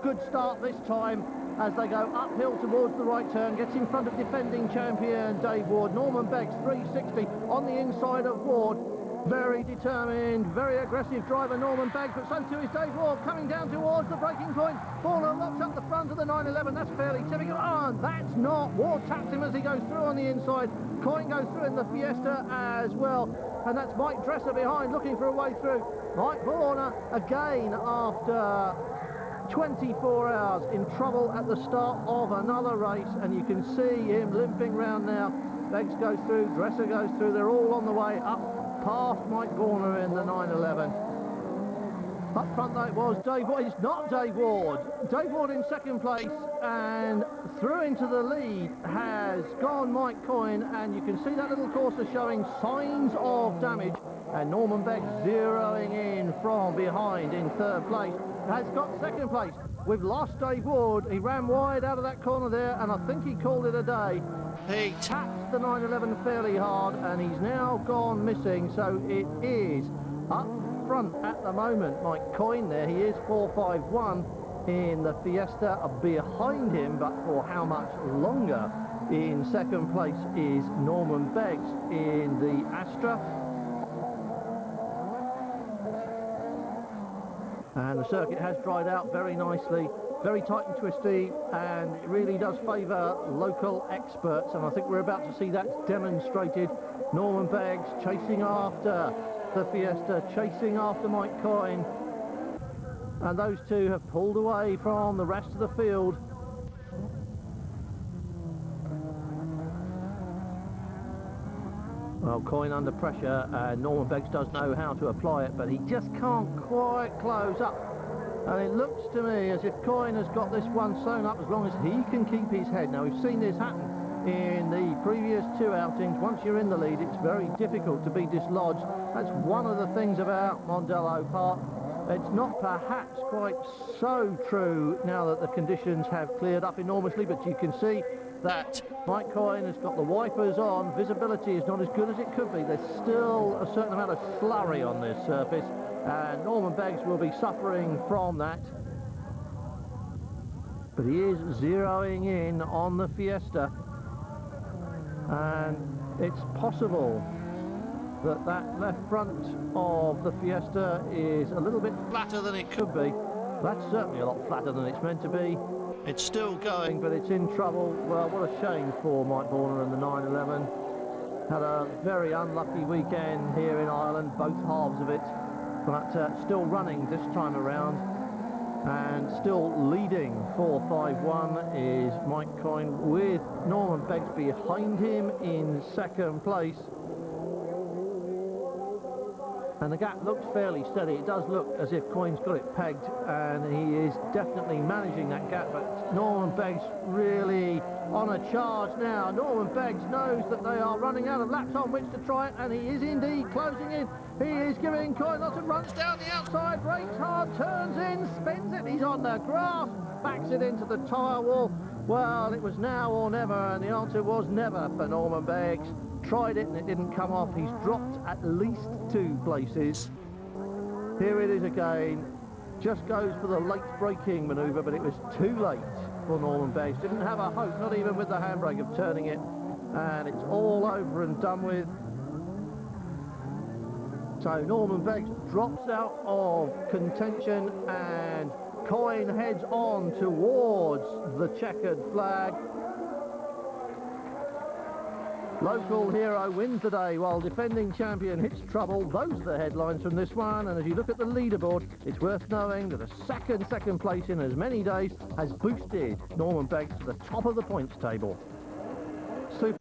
good start this time as they go uphill towards the right turn, gets in front of defending champion Dave Ward. Norman Beggs 360 on the inside of Ward. Very determined, very aggressive driver Norman Beggs, but so too is Dave Ward, coming down towards the breaking point. Warner locks up the front of the 911, that's fairly typical. Oh, and that's not. Ward taps him as he goes through on the inside. Coyne goes through in the Fiesta as well, and that's Mike Dresser behind, looking for a way through. Mike Warner again after 24 hours in trouble at the start of another race, and you can see him limping round now. Beggs goes through, Dresser goes through, they're all on the way up past Mike Warner in the 911. Up front that was Dave Ward. It's not Dave Ward. Dave Ward in second place, and through into the lead has gone Mike Coyne, and you can see that little courser showing signs of damage, and Norman Beggs zeroing in from behind in third place. Has got second place. We've lost Dave Ward. He ran wide out of that corner there, and I think he called it a day. He tapped the 911 fairly hard, and he's now gone missing, so it is up front at the moment. Mike Coyne there, he is 451 in the Fiesta. Behind him, but for how much longer, in second place is Norman Beggs in the Astra. And the circuit has dried out very nicely, very tight and twisty, and it really does favour local experts, and I think we're about to see that demonstrated. Norman Beggs chasing after the Fiesta, chasing after Mike Coyne, and those two have pulled away from the rest of the field. Well, Coyne under pressure, and Norman Beggs does know how to apply it, but he just can't quite close up. And it looks to me as if Coyne has got this one sewn up as long as he can keep his head. Now, we've seen this happen in the previous two outings. Once you're in the lead, it's very difficult to be dislodged. That's one of the things about Mondello Park. It's not perhaps quite so true now that the conditions have cleared up enormously, but you can see that Mike Coyne has got the wipers on. Visibility is not as good as it could be. There's still a certain amount of slurry on this surface, and Norman Beggs will be suffering from that. But he is zeroing in on the Fiesta, and it's possible that that left front of the Fiesta is a little bit flatter than it could be. That's certainly a lot flatter than it's meant to be. It's still going, but it's in trouble. Well, what a shame for Mike Warner and the 911. Had a very unlucky weekend here in Ireland, both halves of it, but still running this time around, and still leading 4-5-1 is Mike Coyne, with Norman Beggs behind him in second place. And the gap looks fairly steady. It does look as if Coyne's got it pegged, and he is definitely managing that gap, but Norman Beggs really on a charge now. Norman Beggs knows that they are running out of laps on which to try it, and he is indeed closing in. He is giving Coyne lots of runs down the outside, brakes hard, turns in, spins it, he's on the grass, backs it into the tyre wall. Well, it was now or never, and the answer was never for Norman Beggs. Tried it and it didn't come off. He's dropped at least 2 places. Here it is again. Just goes for the late braking manoeuvre, but it was too late for Norman Beggs. Didn't have a hope, not even with the handbrake, of turning it. And it's all over and done with. So Norman Beggs drops out of contention, and Coyne heads on towards the checkered flag. Local hero wins the day while defending champion hits trouble. Those are the headlines from this one, and as you look at the leaderboard, it's worth knowing that a second place in as many days has boosted Norman Beggs to the top of the points table. Super.